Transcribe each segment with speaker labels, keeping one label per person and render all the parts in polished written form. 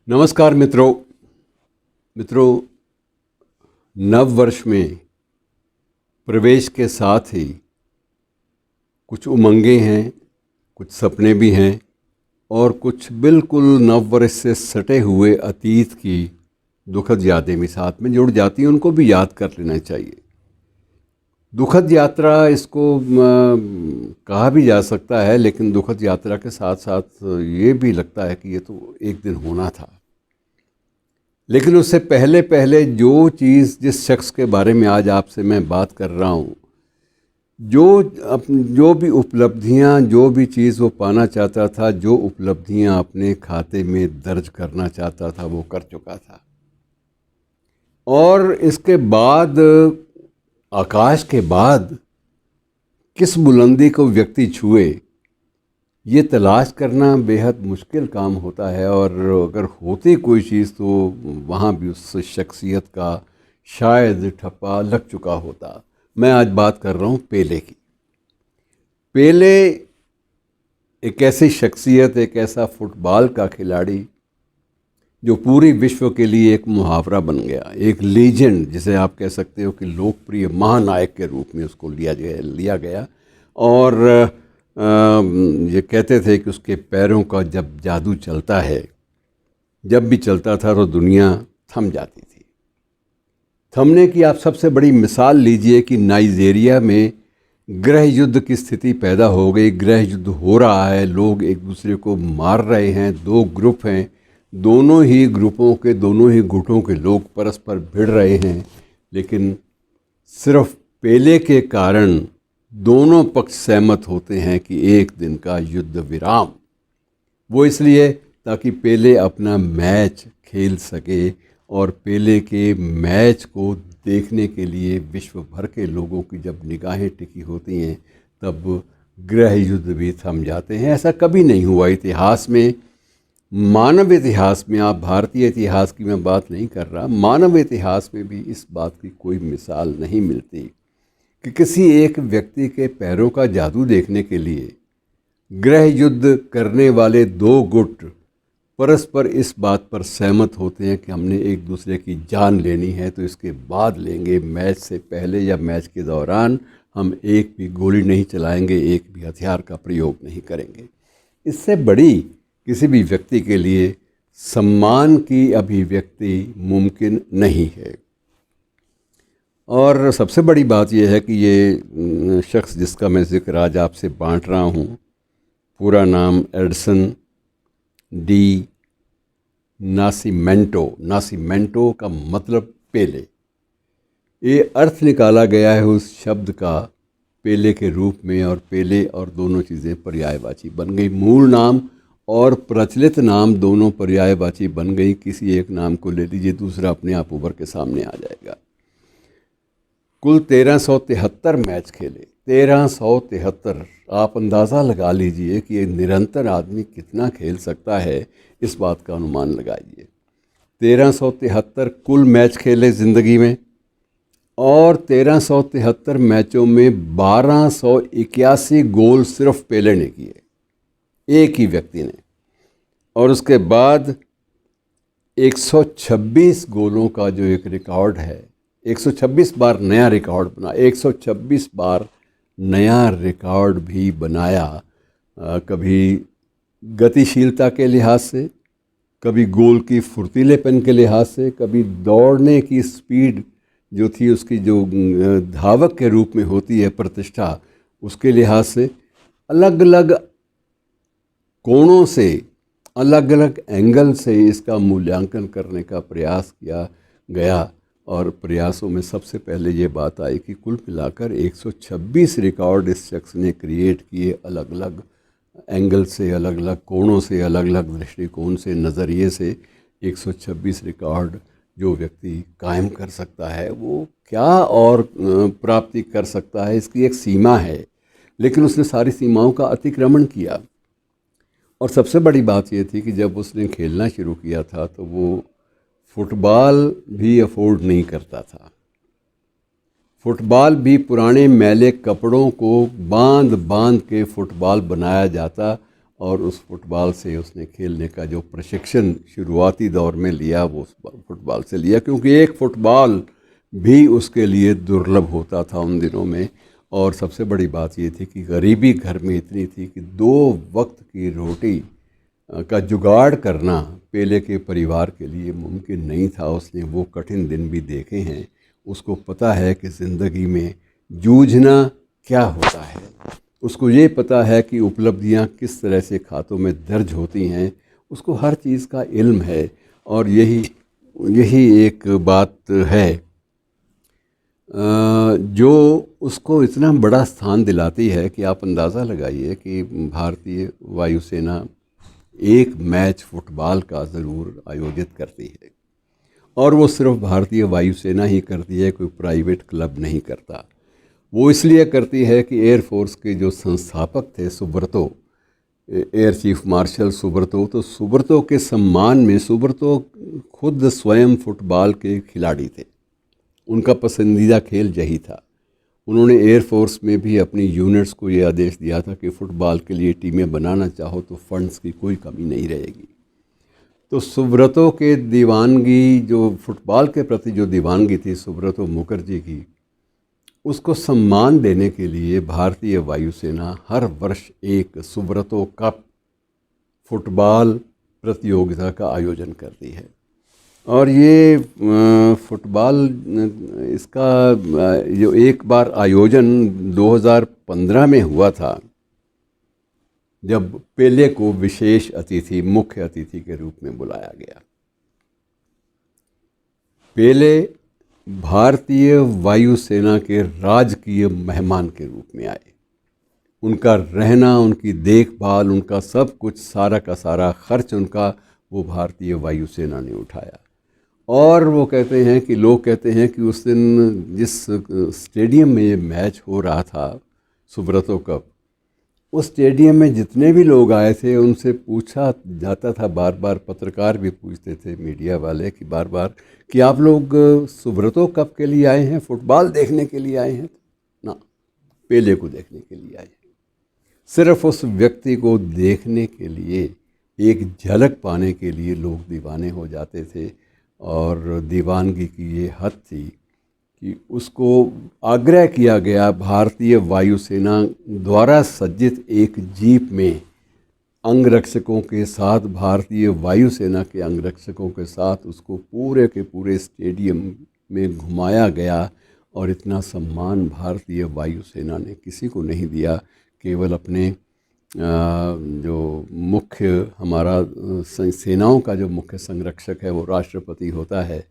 Speaker 1: नमस्कार मित्रों, नव वर्ष में प्रवेश के साथ ही कुछ उमंगें हैं, कुछ सपने भी हैं और कुछ बिल्कुल नव वर्ष से सटे हुए अतीत की दुखद यादें भी साथ में जुड़ जाती हैं। उनको भी याद कर लेना चाहिए। दुखद यात्रा इसको कहा भी जा सकता है, लेकिन दुखद यात्रा के साथ साथ ये भी लगता है कि ये तो एक दिन होना था। लेकिन उससे पहले पहले चीज़ जिस शख्स के बारे में आज आपसे मैं बात कर रहा हूँ, जो भी उपलब्धियाँ, जो भी चीज़ वो पाना चाहता था, जो उपलब्धियाँ अपने खाते में दर्ज करना चाहता था, वो कर चुका था। और इसके बाद, आकाश के बाद किस बुलंदी को व्यक्ति छुए, ये तलाश करना बेहद मुश्किल काम होता है। और अगर होती कोई चीज़ तो वहाँ भी उस शख्सियत का शायद ठप्पा लग चुका होता। मैं आज बात कर रहा हूँ पेले की। पेले एक ऐसी शख्सियत, एक ऐसा फुटबॉल का खिलाड़ी जो पूरी विश्व के लिए एक मुहावरा बन गया, एक लीजेंड जिसे आप कह सकते हो कि लोकप्रिय महानायक के रूप में उसको लिया गया। और ये कहते थे कि उसके पैरों का जब जादू चलता है, जब भी चलता था तो दुनिया थम जाती थी। थमने की आप सबसे बड़ी मिसाल लीजिए कि नाइजीरिया में गृह युद्ध की स्थिति पैदा हो गई। गृह युद्ध हो रहा है, लोग एक दूसरे को मार रहे हैं, दो ग्रुप हैं, दोनों ही ग्रुपों के, दोनों ही गुटों के लोग परस्पर भिड़ रहे हैं। लेकिन सिर्फ पेले के कारण दोनों पक्ष सहमत होते हैं कि एक दिन का युद्ध विराम। वो इसलिए ताकि पेले अपना मैच खेल सके, और पेले के मैच को देखने के लिए विश्व भर के लोगों की जब निगाहें टिकी होती हैं, तब गृह युद्ध भी थम जाते हैं। ऐसा कभी नहीं हुआ इतिहास में, मानव इतिहास में। आप भारतीय इतिहास की मैं बात नहीं कर रहा, मानव इतिहास में भी इस बात की कोई मिसाल नहीं मिलती कि किसी एक व्यक्ति के पैरों का जादू देखने के लिए गृह युद्ध करने वाले दो गुट परस्पर इस बात पर सहमत होते हैं कि हमने एक दूसरे की जान लेनी है, तो इसके बाद लेंगे। मैच से पहले या मैच के दौरान हम एक भी गोली नहीं चलाएंगे, एक भी हथियार का प्रयोग नहीं करेंगे। इससे बड़ी किसी भी व्यक्ति के लिए सम्मान की अभिव्यक्ति मुमकिन नहीं है। और सबसे बड़ी बात यह है कि ये शख्स जिसका मैं जिक्र आज आपसे बांट रहा हूँ, पूरा नाम एडसन डी नासिमेंटो। नासिमेंटो का मतलब पेले। ये अर्थ निकाला गया है उस शब्द का पेले के रूप में, और पेले और दोनों चीज़ें पर्यायवाची बन गई। मूल नाम और प्रचलित नाम दोनों पर्यायवाची बन गई। किसी एक नाम को ले लीजिए, दूसरा अपने आप उभर के सामने आ जाएगा। कुल 1373 मैच खेले, 1373। आप अंदाज़ा लगा लीजिए कि ये निरंतर आदमी कितना खेल सकता है, इस बात का अनुमान लगाइए। 1373 कुल मैच खेले ज़िंदगी में, और 1373 मैचों में 1281 गोल सिर्फ पेले ने किए, एक ही व्यक्ति ने। और उसके बाद 126 गोलों का जो एक रिकॉर्ड है, 126 बार नया रिकॉर्ड बना, 126 बार नया रिकॉर्ड भी बनाया। कभी गतिशीलता के लिहाज से, कभी गोल की फुर्तीलेपन के लिहाज से, कभी दौड़ने की स्पीड जो थी, उसकी जो धावक के रूप में होती है प्रतिष्ठा, उसके लिहाज से, अलग अलग कोणों से, अलग अलग एंगल से इसका मूल्यांकन करने का प्रयास किया गया। और प्रयासों में सबसे पहले ये बात आई कि कुल मिलाकर 126 रिकॉर्ड इस शख्स ने क्रिएट किए, अलग अलग एंगल से, अलग अलग कोणों से, अलग अलग दृष्टिकोण से, नज़रिए से। 126 रिकॉर्ड जो व्यक्ति कायम कर सकता है, वो क्या और प्राप्ति कर सकता है, इसकी एक सीमा है। लेकिन उसने सारी सीमाओं का अतिक्रमण किया। और सबसे बड़ी बात ये थी कि जब उसने खेलना शुरू किया था तो वो फुटबॉल भी अफोर्ड नहीं करता था। फुटबॉल भी पुराने मैले कपड़ों को बांध बांध के फुटबॉल बनाया जाता, और उस फुटबॉल से उसने खेलने का जो प्रशिक्षण शुरुआती दौर में लिया वो उस फुटबॉल से लिया, क्योंकि एक फुटबॉल भी उसके लिए दुर्लभ होता था उन दिनों में। और सबसे बड़ी बात ये थी कि गरीबी घर में इतनी थी कि 2 वक्त की रोटी का जुगाड़ करना पेले के परिवार के लिए मुमकिन नहीं था। उसने वो कठिन दिन भी देखे हैं, उसको पता है कि ज़िंदगी में जूझना क्या होता है, उसको ये पता है कि उपलब्धियां किस तरह से खातों में दर्ज होती हैं, उसको हर चीज़ का इल्म है। और यही यही एक बात है जो उसको इतना बड़ा स्थान दिलाती है कि आप अंदाज़ा लगाइए कि भारतीय वायुसेना एक मैच फुटबॉल का ज़रूर आयोजित करती है, और वो सिर्फ भारतीय वायुसेना ही करती है, कोई प्राइवेट क्लब नहीं करता। वो इसलिए करती है कि एयरफोर्स के जो संस्थापक थे Subroto, air chief marshal Subroto, तो सुब्रतो के सम्मान में, सुब्रतो खुद स्वयं फुटबॉल के खिलाड़ी थे, उनका पसंदीदा खेल यही था। उन्होंने एयरफोर्स में भी अपनी यूनिट्स को ये आदेश दिया था कि फ़ुटबॉल के लिए टीमें बनाना चाहो तो फंड्स की कोई कमी नहीं रहेगी। तो सुब्रतो के दीवानगी, जो फुटबॉल के प्रति जो दीवानगी थी सुब्रतो मुखर्जी की, उसको सम्मान देने के लिए भारतीय वायुसेना हर वर्ष एक सुब्रतो कप फुटबॉल प्रतियोगिता का आयोजन करती है। और ये फुटबॉल इसका जो एक बार आयोजन 2015 में हुआ था, जब पेले को विशेष अतिथि, मुख्य अतिथि के रूप में बुलाया गया। पेले भारतीय वायुसेना के राजकीय मेहमान के रूप में आए। उनका रहना, उनकी देखभाल, उनका सब कुछ, सारा का सारा खर्च उनका वो भारतीय वायुसेना ने उठाया। और वो कहते हैं कि लोग कहते हैं कि उस दिन जिस स्टेडियम में ये मैच हो रहा था सुब्रतो कप, उस स्टेडियम में जितने भी लोग आए थे उनसे पूछा जाता था, बार बार पत्रकार भी पूछते थे, मीडिया वाले, कि बार बार कि आप लोग सुब्रतो कप के लिए आए हैं, फुटबॉल देखने के लिए आए हैं? ना, पेले को देखने के लिए आए हैं। सिर्फ उस व्यक्ति को देखने के लिए, एक झलक पाने के लिए लोग दीवाने हो जाते थे। और दीवानगी की ये हद थी कि उसको आग्रह किया गया, भारतीय वायुसेना द्वारा सज्जित एक जीप में अंगरक्षकों के साथ, भारतीय वायुसेना के अंगरक्षकों के साथ उसको पूरे के पूरे स्टेडियम में घुमाया गया। और इतना सम्मान भारतीय वायुसेना ने किसी को नहीं दिया, केवल अपने जो मुख्य हमारा सेनाओं का जो मुख्य संरक्षक है वो राष्ट्रपति होता है,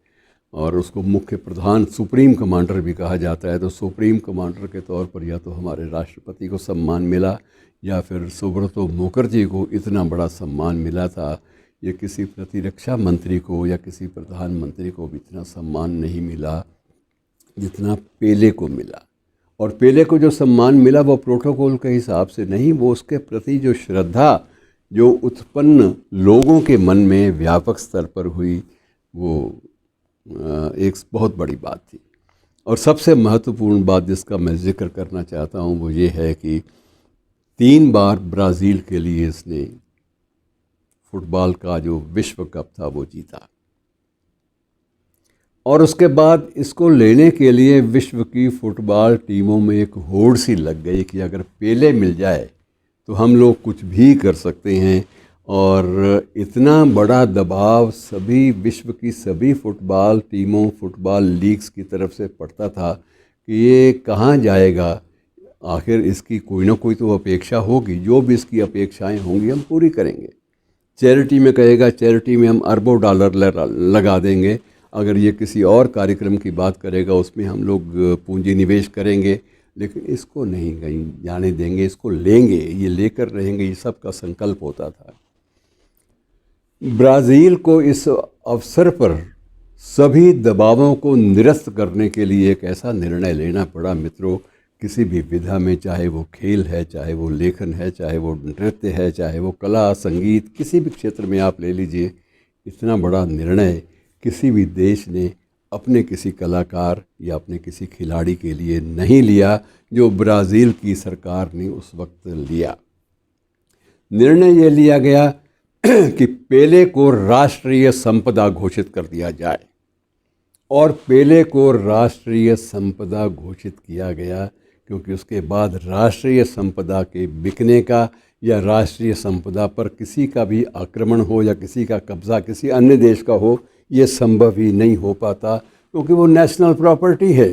Speaker 1: और उसको मुख्य प्रधान, सुप्रीम कमांडर भी कहा जाता है। तो सुप्रीम कमांडर के तौर पर या तो हमारे राष्ट्रपति को सम्मान मिला, या फिर सुब्रतो मुखर्जी को इतना बड़ा सम्मान मिला था। ये किसी प्रतिरक्षा मंत्री को या किसी प्रधानमंत्री को भी इतना सम्मान नहीं मिला जितना पेले को मिला। और पेले को जो सम्मान मिला वो प्रोटोकॉल के हिसाब से नहीं, वो उसके प्रति जो श्रद्धा जो उत्पन्न लोगों के मन में व्यापक स्तर पर हुई, वो एक बहुत बड़ी बात थी। और सबसे महत्वपूर्ण बात जिसका मैं जिक्र करना चाहता हूँ वो ये है कि 3 बार ब्राज़ील के लिए इसने फुटबॉल का जो विश्व कप था वो जीता। और उसके बाद इसको लेने के लिए विश्व की फुटबॉल टीमों में एक होड़ सी लग गई कि अगर पेले मिल जाए तो हम लोग कुछ भी कर सकते हैं। और इतना बड़ा दबाव सभी विश्व की सभी फुटबॉल टीमों, फुटबॉल लीग्स की तरफ से पड़ता था कि ये कहाँ जाएगा, आखिर इसकी कोई ना कोई तो अपेक्षा होगी, जो भी इसकी अपेक्षाएं होंगी हम पूरी करेंगे। चैरिटी में कहेगा, चैरिटी में हम अरबों डॉलर लगा देंगे। अगर ये किसी और कार्यक्रम की बात करेगा उसमें हम लोग पूंजी निवेश करेंगे, लेकिन इसको नहीं कहीं जाने देंगे, इसको लेंगे, ये लेकर रहेंगे, ये सब का संकल्प होता था। ब्राज़ील को इस अवसर पर सभी दबावों को निरस्त करने के लिए एक ऐसा निर्णय लेना पड़ा मित्रों, किसी भी विधा में, चाहे वो खेल है, चाहे वो लेखन है, चाहे वो नृत्य है, चाहे वो कला संगीत, किसी भी क्षेत्र में आप ले लीजिए, इतना बड़ा निर्णय किसी भी देश ने अपने किसी कलाकार या अपने किसी खिलाड़ी के लिए नहीं लिया जो ब्राज़ील की सरकार ने उस वक्त लिया। निर्णय ये लिया गया कि पेले को राष्ट्रीय संपदा घोषित कर दिया जाए। और पेले को राष्ट्रीय संपदा घोषित किया गया क्योंकि उसके बाद राष्ट्रीय संपदा के बिकने का या राष्ट्रीय संपदा पर किसी का भी आक्रमण हो या किसी का कब्ज़ा किसी अन्य देश का हो, ये संभव ही नहीं हो पाता क्योंकि वो नेशनल प्रॉपर्टी है।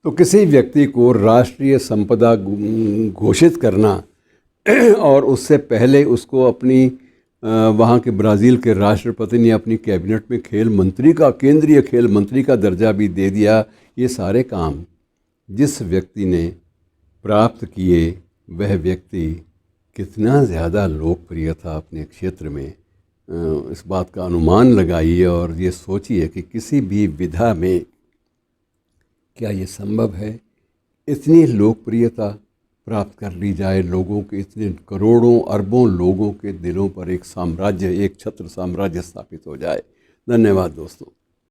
Speaker 1: तो किसी व्यक्ति को राष्ट्रीय संपदा घोषित करना और उससे पहले उसको अपनी वहाँ के ब्राज़ील के राष्ट्रपति ने अपनी कैबिनेट में खेल मंत्री का, केंद्रीय खेल मंत्री का दर्जा भी दे दिया। ये सारे काम जिस व्यक्ति ने प्राप्त किए वह व्यक्ति कितना ज़्यादा लोकप्रिय था अपने क्षेत्र में, इस बात का अनुमान लगाइए और ये सोचिए कि किसी भी विधा में क्या ये संभव है इतनी लोकप्रियता प्राप्त कर ली जाए, लोगों के इतने करोड़ों अरबों लोगों के दिलों पर एक साम्राज्य, एक छत्र साम्राज्य स्थापित हो जाए। धन्यवाद दोस्तों।